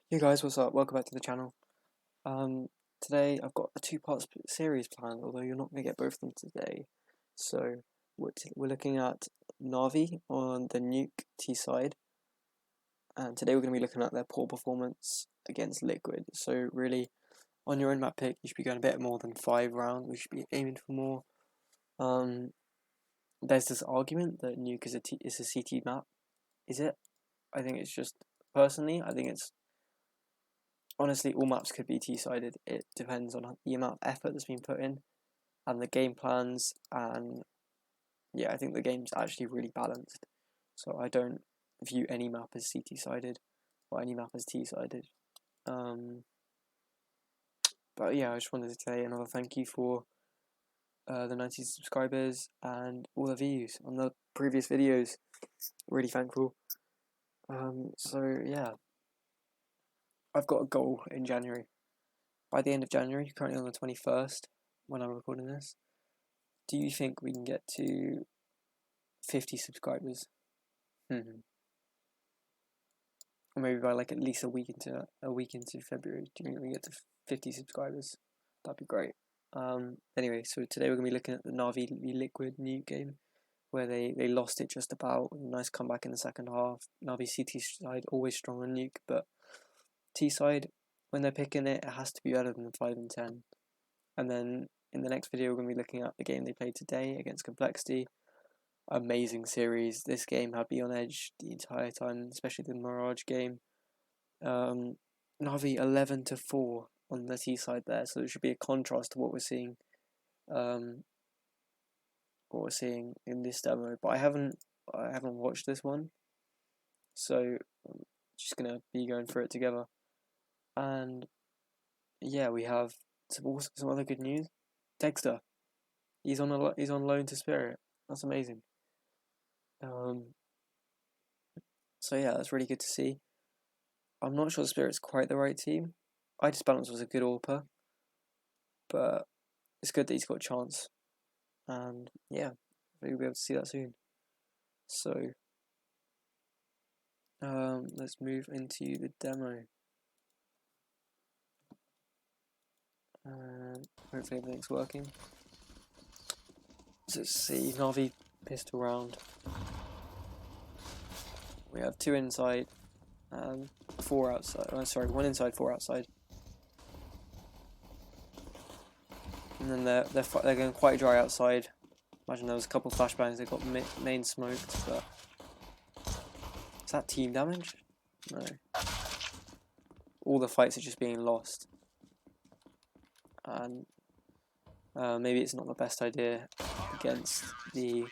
Hey guys, what's up? Welcome back to the channel. Today I've got a two-part series planned, although you're not going to get both of them today. So we're looking at NAVI on the nuke T side, and today we're going to be looking at their poor performance against Liquid. So really, on your own map pick, you should be going a bit more than 5 rounds. We should be aiming for more. There's this argument that nuke is a CT map. Is it? I think it's just personally, I think it's. Honestly, all maps could be T-sided. It depends on the amount of effort that's been put in and the game plans, and yeah, I think the game's actually really balanced. So I don't view any map as CT-sided or any map as T-sided. But yeah, I just wanted to say another thank you for the 90 subscribers and all the views on the previous videos. Really thankful. So yeah, I've got a goal in January. By the end of January, currently on the 21st, when I'm recording this, do you think we can get to 50 subscribers? Or maybe by like at least a week into February, do you think we can get to 50 subscribers? That'd be great. Anyway, so today we're gonna be looking at the NAVI Liquid nuke game, where they lost it just about. Nice comeback in the second half. NAVI CT side always strong on nuke, but T side, when they're picking it, it has to be better than 5 and 10. And then in the next video, we're going to be looking at the game they played today against Complexity. Amazing series. This game had me on edge the entire time, especially the Mirage game. Navi 11-4 on the T side there, so it should be a contrast to what we're seeing. In this demo, but I haven't watched this one, so I'm just gonna be going through it together. And yeah, we have some other good news. Dexter, he's on loan to Spirit. That's amazing. So yeah, that's really good to see. I'm not sure Spirit's quite the right team. Balance was a good AWPer, but it's good that he's got a chance. And yeah, we'll be able to see that soon. So let's move into the demo. Hopefully everything's working. So let's see, Navi pistol round. We have 2 inside and 4 outside. Oh, sorry, 1 inside, 4 outside. And then they're going quite dry outside. Imagine there was a couple of flashbangs. They got main smoked, but is that team damage? No. All the fights are just being lost, and maybe it's not the best idea against the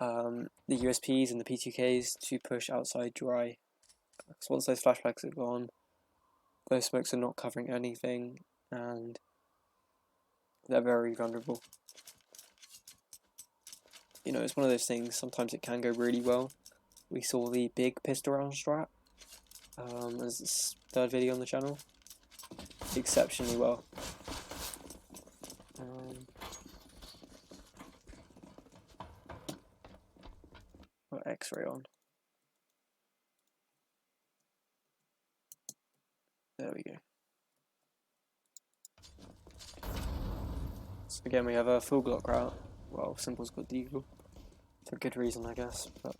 USPs and the P2Ks to push outside dry. Because once those flashbacks are gone, those smokes are not covering anything, and they're very vulnerable. You know, it's one of those things, sometimes it can go really well. We saw the big pistol round strat as this third video on the channel. Exceptionally well. Got X-ray on. There we go. So again, we have a full Glock route. Well, Simple's got Deagle. For good reason, I guess, but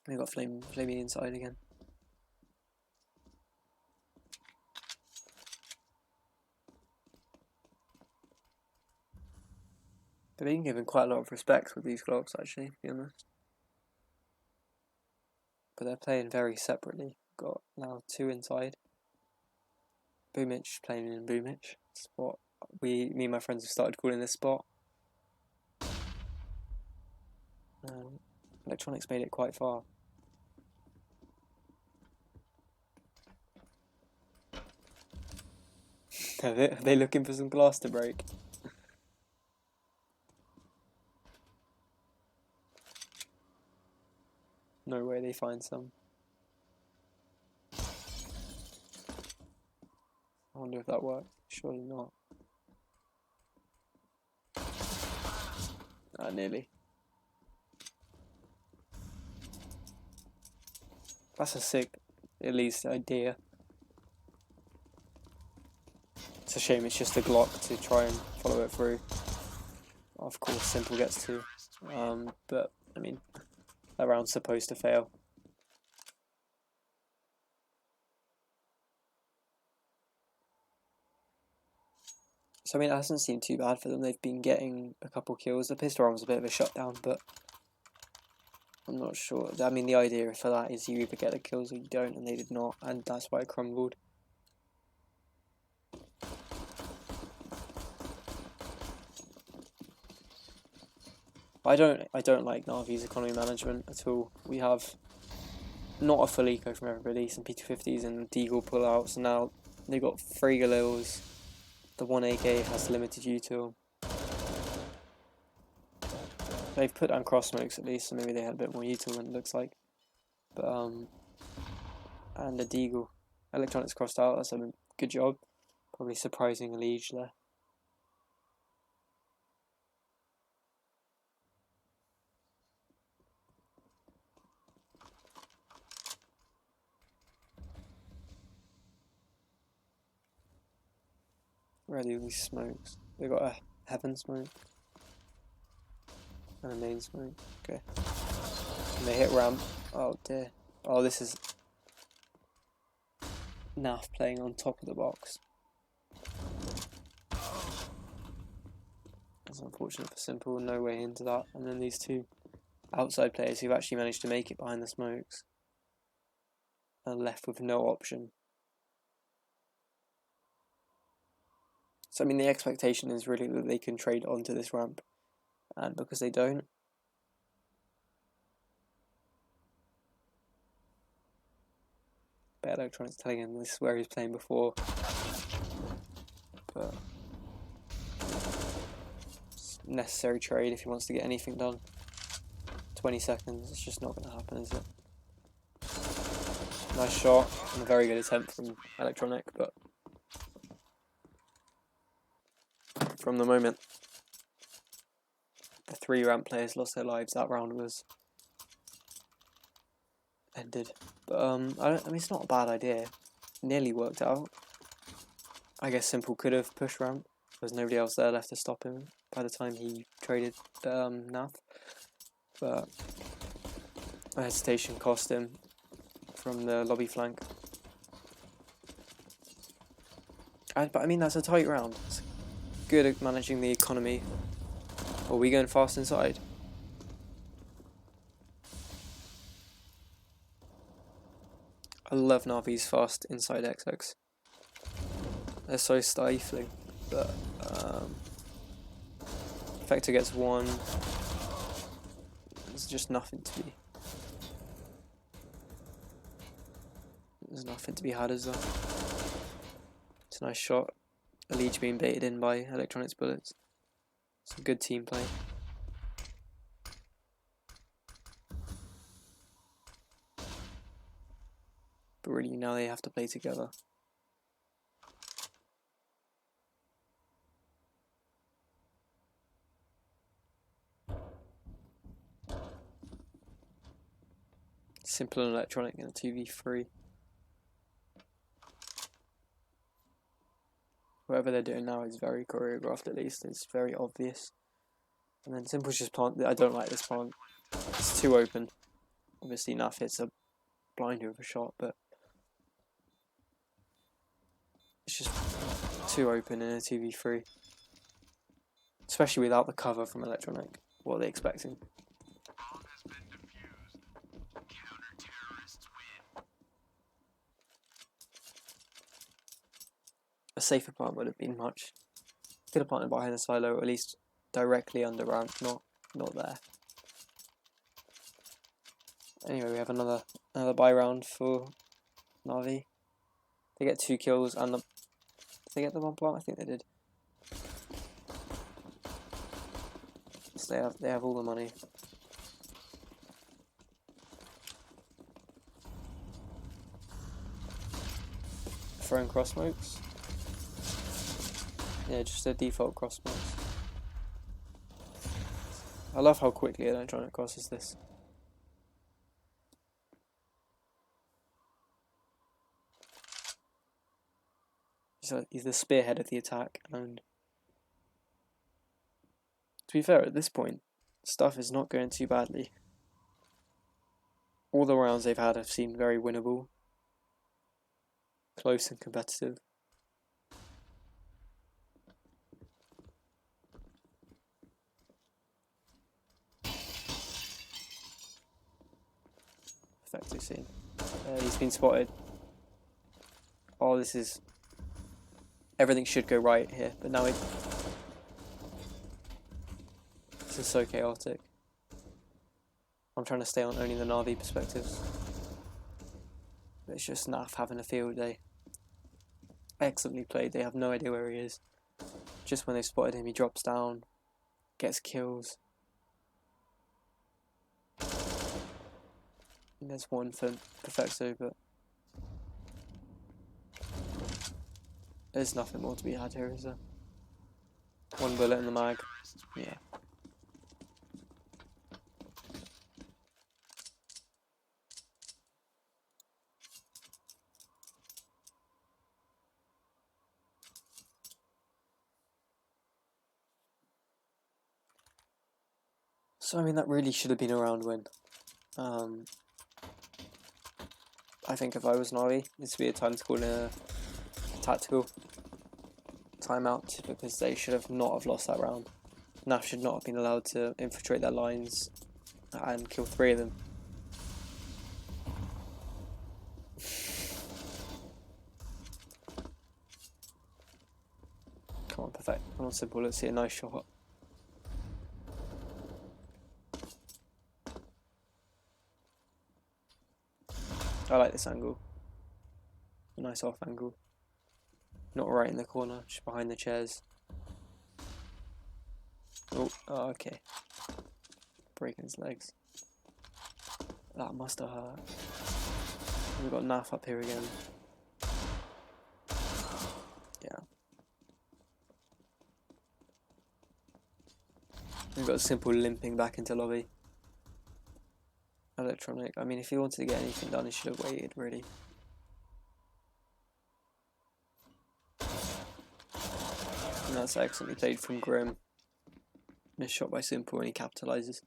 we got flaming inside again. They've been given quite a lot of respect with these Glocks, actually, to be honest. But they're playing very separately. Got now 2 inside. Boomich playing in Boomich. That's what me and my friends have started calling this spot. Electronics made it quite far. Are they looking for some glass to break? No way they find some. I wonder if that worked. Surely not. Nearly. That's a sick, at least, idea. It's a shame it's just a Glock to try and follow it through. Of course, Simple gets to. But, I mean, that round's supposed to fail. So, I mean, it hasn't seemed too bad for them. They've been getting a couple kills. The pistol round was a bit of a shutdown, but I'm not sure. I mean, the idea for that is you either get the kills or you don't, and they did not, and that's why it crumbled. I don't like Navi's economy management at all. We have not a full eco from everybody, some P250s and Deagle pullouts, and now they've got 3 Galils. The 1 AK has limited util. They've put down cross smokes at least, so maybe they had a bit more util than it looks like. But and the Deagle. Electronics crossed out, that's a good job. Probably surprising a Liege there. Where are these smokes? They got a heaven smoke and a main smoke. Okay. And they hit ramp. Oh dear. Oh, this is NAF playing on top of the box. That's unfortunate for Simple. No way into that. And then these two outside players who've actually managed to make it behind the smokes are left with no option. So, I mean, the expectation is really that they can trade onto this ramp, and because they don't, Bad Electronics telling him this is where he's playing before, but it's a necessary trade if he wants to get anything done. 20 seconds, it's just not going to happen, is it? Nice shot, and a very good attempt from Electronic, but from the moment the 3 ramp players lost their lives, that round was ended. But I mean, it's not a bad idea. Nearly worked out. I guess Simple could have pushed ramp. There was nobody else there left to stop him by the time he traded NAV. But a hesitation cost him from the lobby flank. But I mean, that's a tight round. It's good at managing the economy. Are we going fast inside? I love Navi's fast inside XX. They're so stifling, but Vector gets 1. There's just nothing to be. There's nothing to be had, is there? It's a nice shot. A Liege being baited in by Electronics bullets. Some good team play. But really now they have to play together. Simple and Electronic in a 2v3. Whatever they're doing now is very choreographed, at least. It's very obvious. And then Simple's just plant. I don't like this plant. It's too open. Obviously, NAF hits a blinder of a shot, but it's just too open in a 2v3. Especially without the cover from Electronic. What are they expecting? A safer plant would have been much. Could have planted behind the silo, or at least directly under ramp, not there. Anyway, we have another buy round for Navi. They get 2 kills and did they get the 1 plant? I think they did. So they have all the money. Throwing cross smokes. Yeah, just a default cross smokes. I love how quickly Electronic crosses this. He's the spearhead of the attack, and to be fair, at this point, stuff is not going too badly. All the rounds they've had have seemed very winnable, close and competitive. Effective scene. He's been spotted. Oh, this is... Everything should go right here, but now this is so chaotic. I'm trying to stay on only the Navi perspectives. But it's just NAF having a field day. Excellently played, they have no idea where he is. Just when they've spotted him, he drops down, gets kills. And there's one for Perfecto, but there's nothing more to be had here, is there? One bullet in the mag. Yeah. So I mean, that really should have been a round win. I think if I was Navi, this would be a time to call in a tactical timeout, because they should have not have lost that round. NAF should not have been allowed to infiltrate their lines and kill 3 of them. Come on, perfect. Come on, simple. Let's see a nice shot. I like this angle. A nice off angle. Not right in the corner, just behind the chairs. Oh, okay. Breaking his legs. That must have hurt. We've got NAF up here again. Yeah. We've got simple limping back into lobby. Electronic. I mean, if he wanted to get anything done, he should have waited, really. And that's excellently played from Grim. Missed shot by Simple, and he capitalises.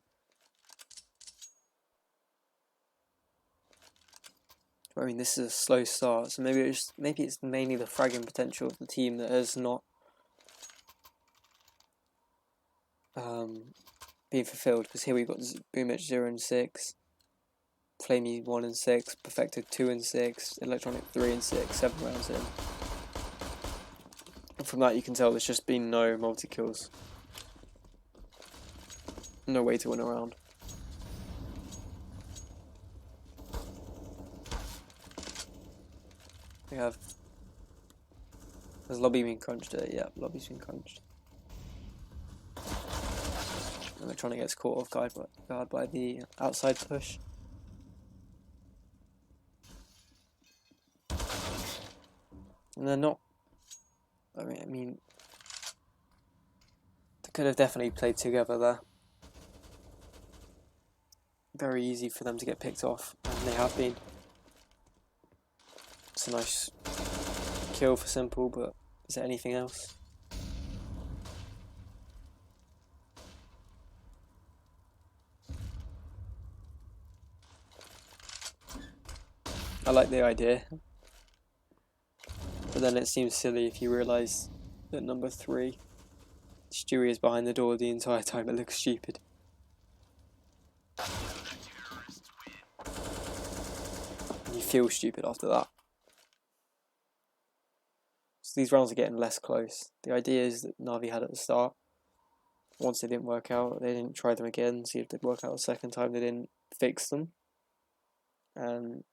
I mean, this is a slow start, so maybe it's mainly the fragging potential of the team that has not been fulfilled. Because here we've got Boomich 0 and 6. Flamey 1 and 6, Perfected 2 and 6, Electronic 3 and 6, 7 rounds in. And from that you can tell there's just been no multi-kills. No way to win a round. We have... Has lobby been crunched? Yeah, lobby's been crunched. Electronic gets caught off guard by the outside push. And they're not... I mean... They could have definitely played together there. Very easy for them to get picked off, and they have been. It's a nice kill for Simple, but is there anything else? I like the idea, but then it seems silly if you realise that number 3, Stewie, is behind the door the entire time. It looks stupid. And you feel stupid after that. So these rounds are getting less close. The idea is that Navi had at the start. Once they didn't work out, they didn't try them again, see if they'd work out a second time. They didn't fix them. And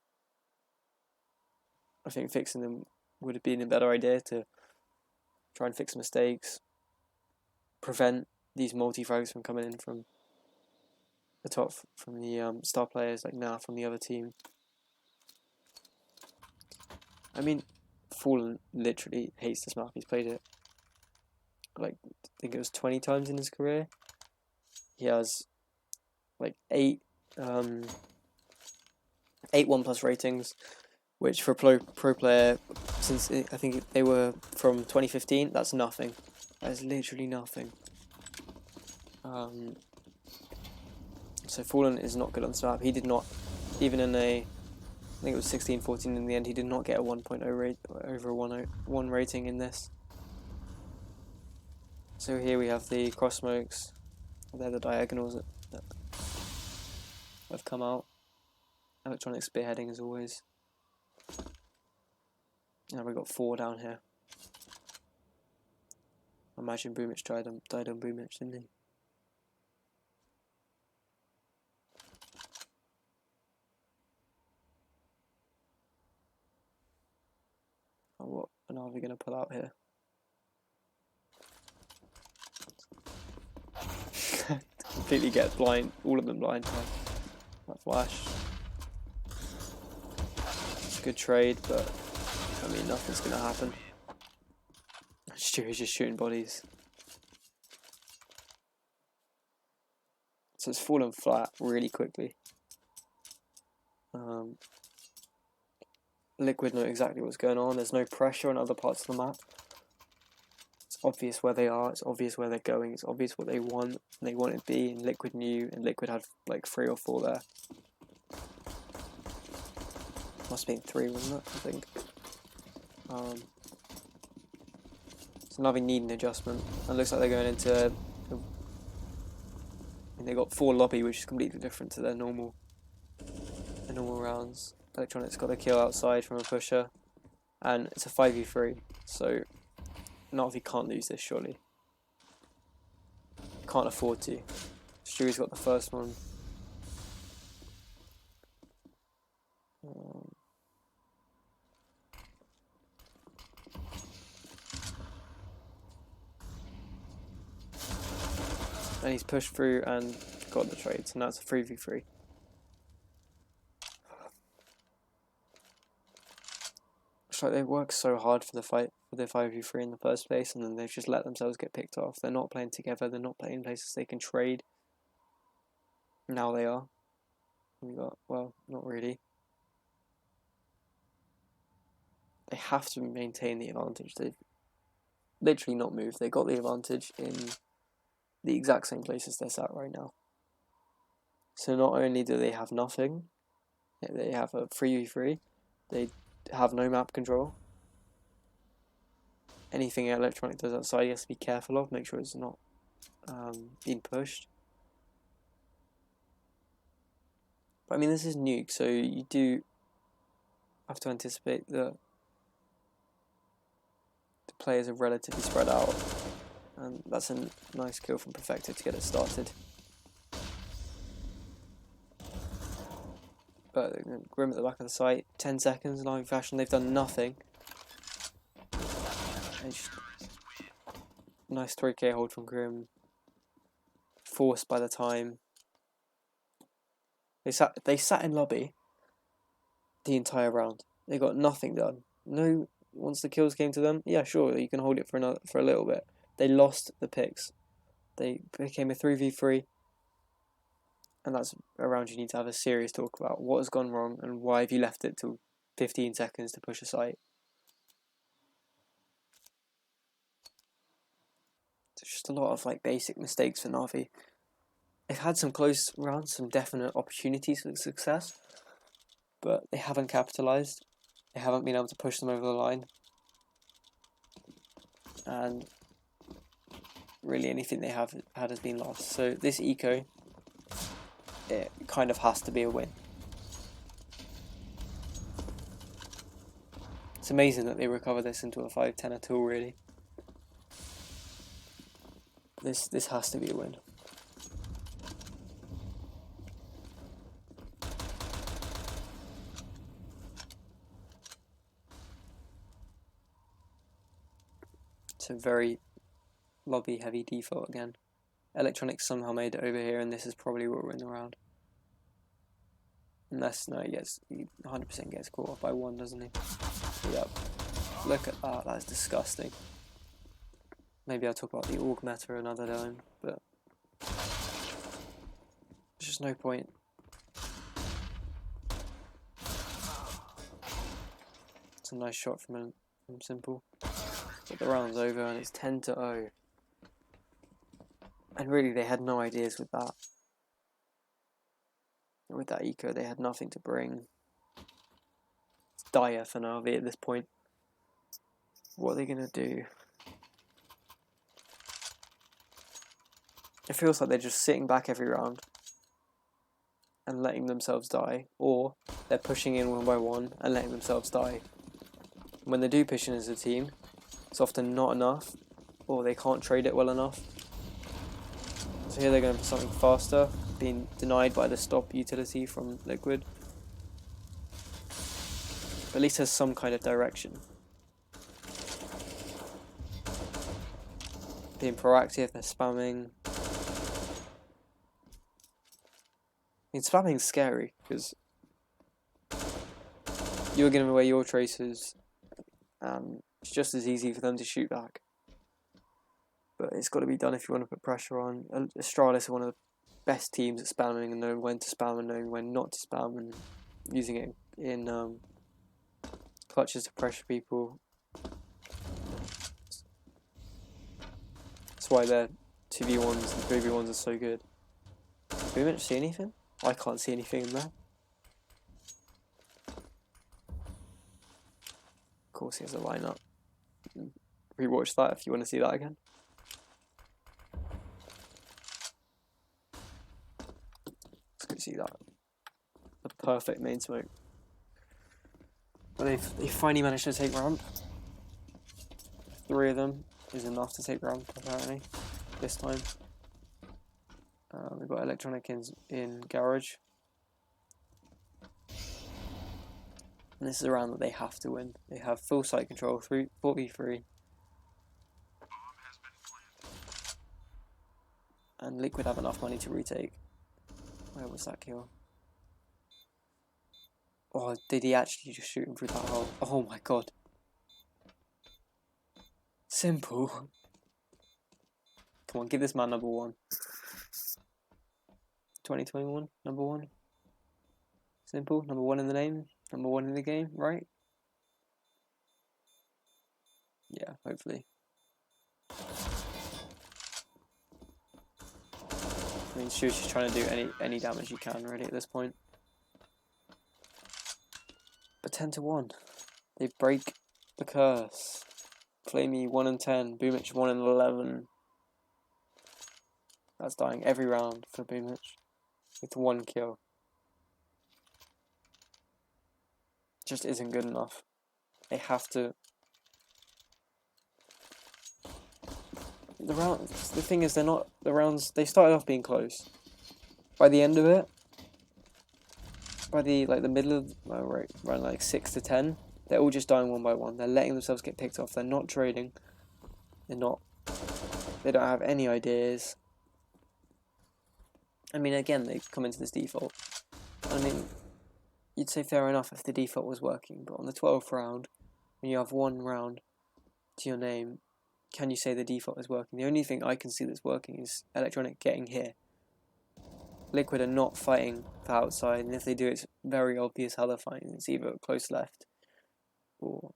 I think fixing them would have been a better idea, to try and fix mistakes, prevent these multi-frags from coming in from the top, from the star players like now from the other team. I mean, Fallen literally hates this map. He's played it, like, I think it was 20 times in his career. he has like 8 1+ ratings, which for a pro player, since I think they were from 2015, that's nothing. That is literally nothing. So Fallen is not good on snap. He did not, even in I think it was 16-14 in the end, he did not get a 1.0 rate over 1 rating in this. So here we have the cross smokes. They're the diagonals that have come out. Electronic spearheading as always. And we've got 4 down here. I imagine Boomich died on Boomich, didn't he? Oh, what are we going to pull out here? Completely get blind, all of them blind by that flash. It's a good trade, but I mean, nothing's going to happen. Stewie's just shooting bodies. So it's fallen flat really quickly. Liquid know exactly what's going on. There's no pressure on other parts of the map. It's obvious where they are. It's obvious where they're going. It's obvious what they want. And they want it to be. And Liquid knew. And Liquid had like 3 or 4 there. Must have been 3, wasn't it? I think. So NAVI need an adjustment. And it looks like they're going into. They got 4 lobby, which is completely different to their normal rounds. Electronics got a kill outside from a pusher, and it's a 5v3. So NAVI can't lose this, surely. Can't afford to. Stewie's got the first one. And he's pushed through and got the trades, and that's a 3v3. It's like they worked so hard for the fight for the 5v3 in the first place, and then they've just let themselves get picked off. They're not playing together. They're not playing places they can trade. Now they are. We got, well, not really. They have to maintain the advantage. They've literally not moved. They got the advantage in the exact same places they're sat right now. So not only do they have nothing, they have a 3v3, they have no map control. Anything Electronic does outside, he has to be careful of, make sure it's not being pushed. But I mean, this is nuke, so you do have to anticipate that the players are relatively spread out, and that's a nice kill from Perfecto to get it started. But Grim at the back of the site, 10 seconds, NAVI fashion, they've done nothing. Nice 3k hold from Grim. Forced by the time. They sat in lobby the entire round. They got nothing done. No, once the kills came to them, yeah, sure, you can hold it for a little bit. They lost the picks. They became a 3v3. And that's a round you need to have a serious talk about. What has gone wrong and why have you left it till 15 seconds to push a site? There's just a lot of like basic mistakes for NAVI. They've had some close rounds, some definite opportunities for success, but they haven't capitalised. They haven't been able to push them over the line. And really anything they have had has been lost. So this eco, it kind of has to be a win. It's amazing that they recover this into a 5-10 at all, really. This has to be a win. It's a very lobby heavy default again. Electronics somehow made it over here, and this is probably what we're in the round. Unless, no, he 100% gets caught off by 1, doesn't he? Yep. Look at that, that's disgusting. Maybe I'll talk about the org meta another time, but just no point. It's a nice shot from Simple. But the round's over and it's 10-0. And really they had no ideas with that. With that eco, they had nothing to bring. It's dire for NAVI at this point. What are they going to do? It feels like they're just sitting back every round and letting themselves die, or they're pushing in one by one and letting themselves die. When they do push in as a team, it's often not enough, or they can't trade it well enough. So here they're going for something faster, being denied by the stop utility from Liquid. But at least there's some kind of direction. Being proactive, they're spamming. I mean, spamming's scary, because you're giving away your traces, and it's just as easy for them to shoot back. But it's got to be done if you want to put pressure on. Astralis are one of the best teams at spamming and knowing when to spam and knowing when not to spam, and using it in clutches to pressure people. That's why their 2v1s and 3v1s are so good. Do we see anything? I can't see anything in there. Of course he has a lineup. Rewatch that if you want to see that again. Let's go see that. The perfect main smoke. But they finally managed to take ramp. 3 of them is enough to take ramp, apparently, this time. We've got Electronic in garage. And this is a round that they have to win. They have full site control, 4v3. And Liquid have enough money to retake. Where was that kill? Oh, did he actually just shoot him through that hole? Oh my god. Simple. Come on, give this man number 1. 2021, number 1. Simple, number 1 in the name, number 1 in the game, right? Yeah, hopefully. I mean, Stu's just trying to do any damage he can, really, at this point. But 10-1. They break the curse. Flamey 1-10, Boomich 1-11. That's dying every round for Boomich. With 1 kill. Just isn't good enough. They have to. The thing is, they're not the rounds. They started off being close. By the end of it, by the middle of around like 6-10, they're all just dying one by one. They're letting themselves get picked off. They're not trading. They don't have any ideas. I mean, again, they come into this default. I mean, you'd say fair enough if the default was working, but on the 12th round, when you have 1 round to your name, can you say the default is working? The only thing I can see that's working is Electronic getting here. Liquid are not fighting for outside, and if they do, it's very obvious how they're fighting. It's either close left, or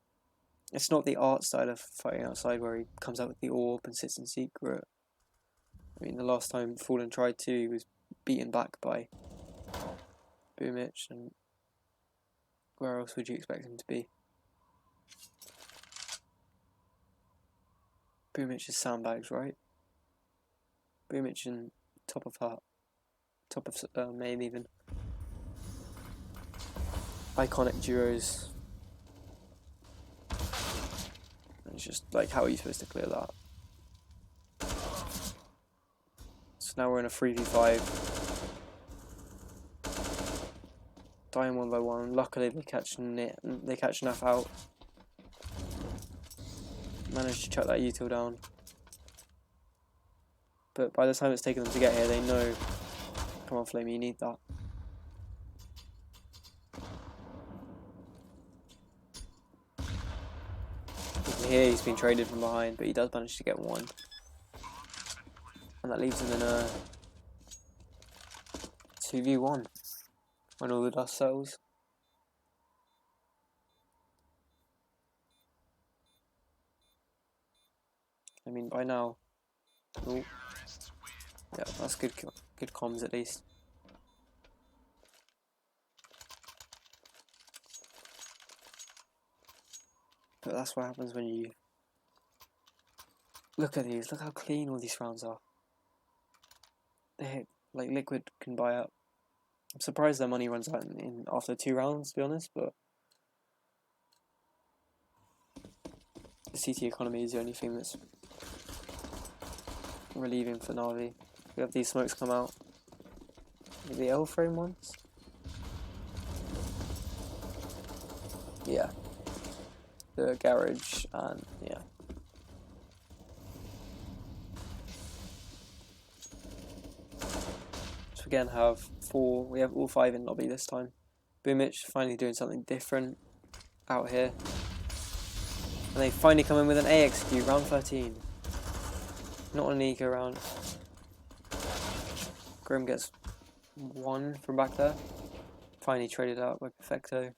it's not the art style of fighting outside where he comes out with the orb and sits in secret. I mean, the last time Fallen tried to, he was beaten back by Boomich, and where else would you expect him to be? Boomich is sandbags, right? Boomich and top of heart. Top of main even. Iconic duos. And it's just like, how are you supposed to clear that? So now we're in a 3v5. Dying 1 by 1. Luckily they catch Naf out. Managed to chuck that util down. But by the time it's taken them to get here, they know, come on Flame, you need that. You can hear he's been traded from behind, but he does manage to get 1. And that leaves him in a 2v1 when all the dust settles. I mean, by now, ooh, yeah, that's good comms at least. But that's what happens when you look at these. Look how clean all these rounds are. They like Liquid can buy up. I'm surprised their money runs out in after 2 rounds, to be honest. But the CT economy is the only thing that's relieving for NAVI. We have these smokes come out. The L frame ones. Yeah. The garage and yeah. So again have 4, we have all 5 in lobby this time. Boomich finally doing something different out here. And they finally come in with an A execute, round 13. Not an eco round. Grim gets 1 from back there. Finally traded out by Perfecto.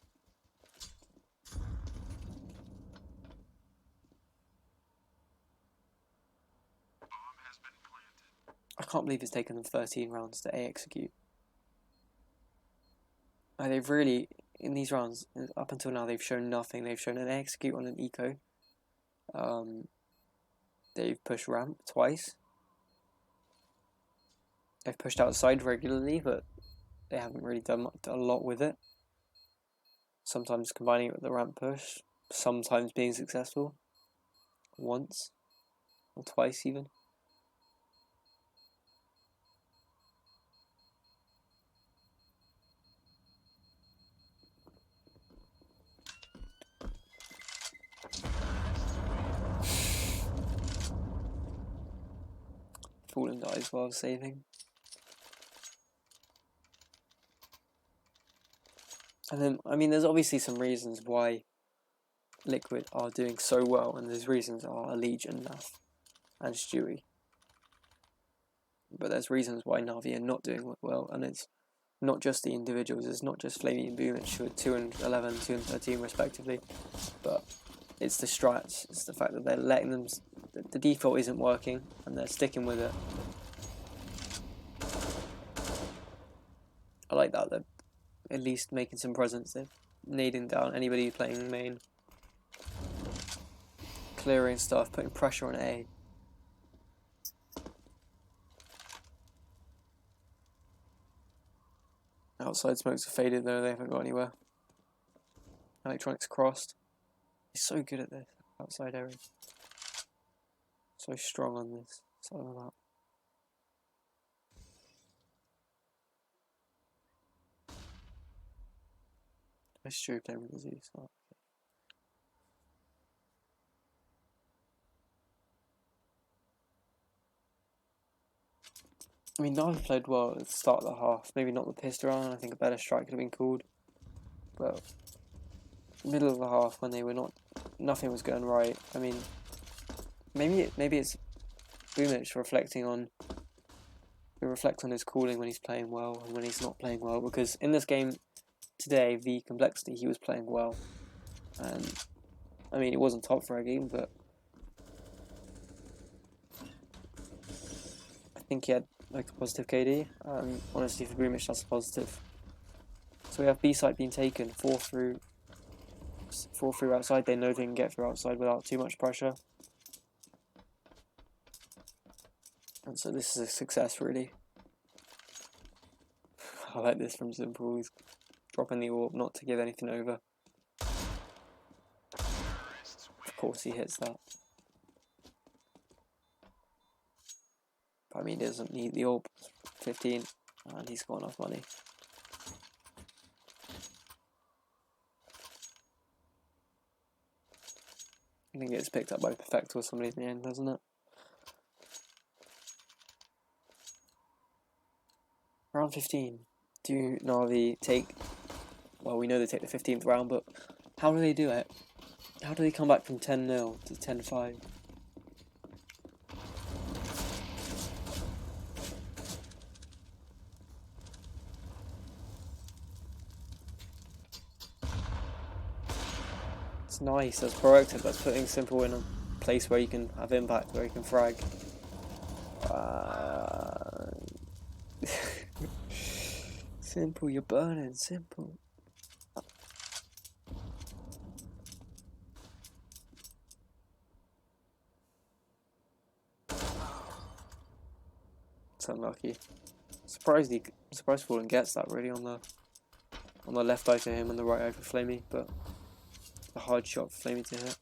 I can't believe it's taken them 13 rounds to A execute. They've really, in these rounds, up until now, they've shown nothing. They've shown an A execute on an eco. They've pushed ramp twice. They've pushed outside regularly, but they haven't really done a lot with it. Sometimes combining it with the ramp push, sometimes being successful. Once or twice even. Fallen dies while saving. And then, I mean, there's obviously some reasons why Liquid are doing so well, and those reasons are Legion, NAF, and Stewie. But there's reasons why Navi are not doing well, and it's not just the individuals, it's not just Flamey and Boomich with 2 and 11, 2 and 13 respectively, but it's the strats, it's the fact that they're letting them, the default isn't working, and they're sticking with it. I like that, they're at least making some presence, they're nading down anybody playing main. Clearing stuff, putting pressure on A. Outside smokes are faded though, they haven't got anywhere. Electronics crossed. He's so good at this outside area. So strong on this side of the map. Nice true playing with disease. Oh. I mean, Navi played well at the start of the half. Maybe not the pissed around. I think a better strike could have been called. But middle of the half, when they were nothing was going right. I mean, maybe it's Boomich reflecting on. He reflects on his calling when he's playing well and when he's not playing well. Because in this game today, the complexity, he was playing well. And I mean, it wasn't top for a game, but I think he had like a positive KD, and honestly for Boomich that's a positive. So we have B site being taken, 4 through outside. They know they can get through outside without too much pressure. And so this is a success really. I like this from Simple, he's dropping the AWP not to give anything over. Of course he hits that. But I mean he doesn't need the AWP, 15, and he's got enough money. I think it gets picked up by Perfecto or somebody in the end, doesn't it? Round 15. Do Navi take... Well, we know they take the 15th round, but how do they do it? How do they come back from 10-0 to 10-5? It's nice, that's proactive, that's putting Simple in a place where you can have impact, where you can frag. Simple, you're burning, Simple. It's unlucky. Surprised Fallen gets that really on the left eye for him and the right eye for Flamey, but a hard shot for Flamey to hit.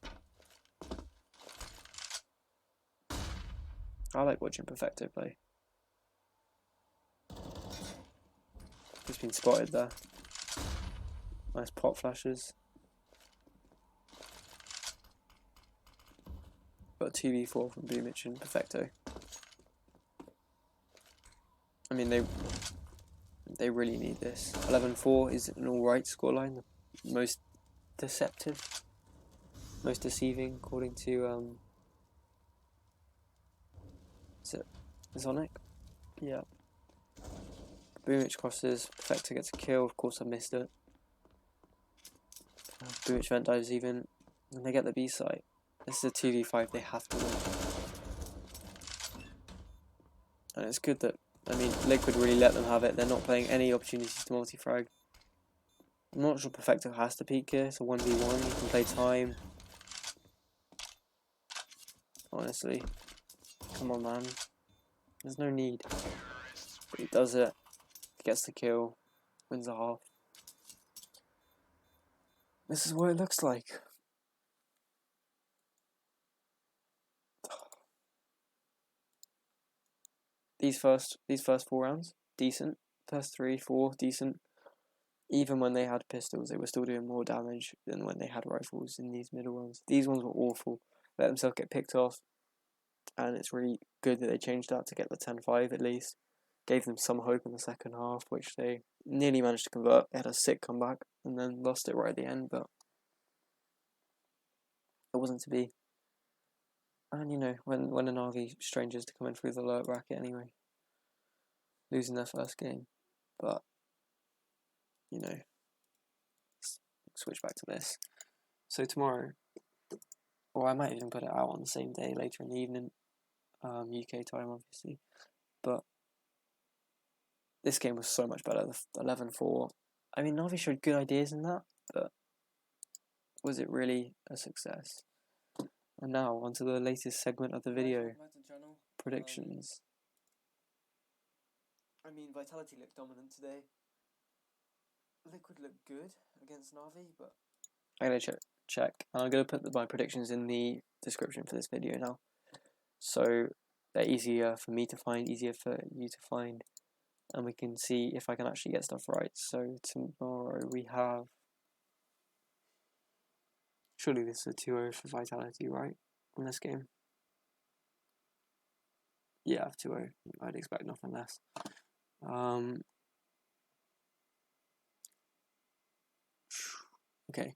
I like watching Perfecto play. Just been spotted there. Nice pot flashes. Got 2v4 from Boomich and Perfecto. I mean, they really need this. 11-4 is an alright scoreline. The most deceptive, most deceiving, according to is it Zonic? Yeah. Boomich crosses. Perfecto gets a kill. Of course, I missed it. Boomich vent dives even, and they get the B site. This is a 2v5. They have to win. And it's good that, I mean, Liquid really let them have it. They're not playing any opportunities to multi-frag. I'm not sure Perfecto has to peek here. It's a 1v1. You can play time. Honestly. Come on, man. There's no need. But he does it. Gets the kill. Wins the half. This is what it looks like. These first 4 rounds, decent. First 3, 4, decent. Even when they had pistols, they were still doing more damage than when they had rifles in these middle ones. These ones were awful. Let themselves get picked off. And it's really good that they changed that to get the 10-5 at least. Gave them some hope in the second half, which they nearly managed to convert. They had a sick comeback and then lost it right at the end, but it wasn't to be. And you know, when a NAVI strangers to come in through the lower bracket anyway, losing their first game, but you know, let's switch back to this. So tomorrow, or I might even put it out on the same day later in the evening, UK time obviously, but this game was so much better. The 11-4. I mean, NAVI showed good ideas in that, but was it really a success? And now, onto the latest segment of the video. Predictions. I mean, Vitality looked dominant today. Liquid looked good against NAVI, but I'm going to check. I'm going to put my predictions in the description for this video now. So they're easier for me to find, easier for you to find. And we can see if I can actually get stuff right. So tomorrow we have... Surely this is a 2-0 for Vitality, right? In this game. Yeah, 2-0. I'd expect nothing less. Okay.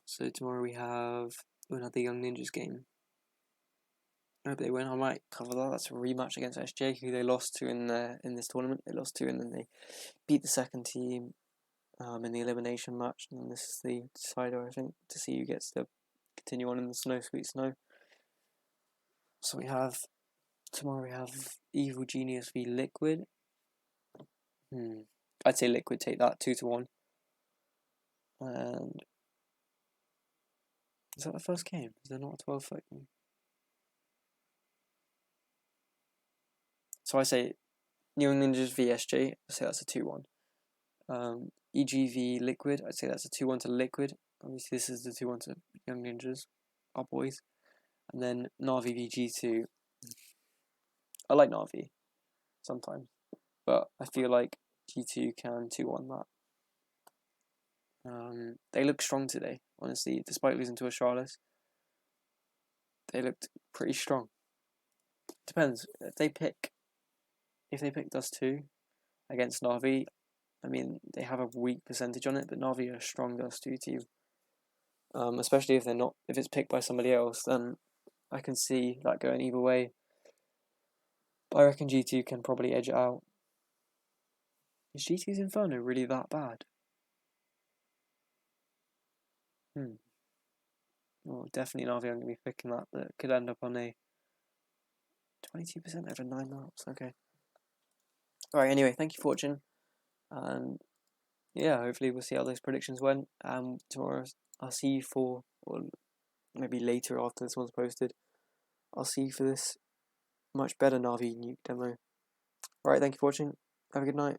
So tomorrow we have another Young Ninjas game. I hope they win. I might cover that. That's a rematch against SJ, who they lost to in this tournament. They lost to, and then they beat the second team in the elimination match. And this is the decider, I think, to see who gets to continue on in the Snow Sweet Snow. So tomorrow we have Evil Genius v Liquid. I'd say Liquid take that 2-1. And is that the first game? Is there not a 12-foot game? So I say Young Ninjas v SJ. I say that's a 2-1. EG v Liquid. I'd say that's a 2-1 to Liquid. Obviously, this is the 2-1 to Young Ninjas, our boys. And then NAVI v G2. I like NAVI sometimes, but I feel like G2 can 2-1 that. They look strong today, honestly. Despite losing to a Charlotte, they looked pretty strong. Depends if they pick Dust 2 against NAVI. I mean, they have a weak percentage on it, but NAVI are a strong Dust 2 team. Especially if it's picked by somebody else, then I can see that going either way. But I reckon G2 can probably edge it out. Is G2's Inferno really that bad? Well, definitely Navi. I'm going to be picking that. That could end up on a 22% over 9 maps. Okay. Alright, anyway, thank you for watching. And yeah, hopefully we'll see how those predictions went. Tomorrow I'll see you for, or maybe later after this one's posted, I'll see you for this much better Navi nuke demo. Alright, thank you for watching. Have a good night.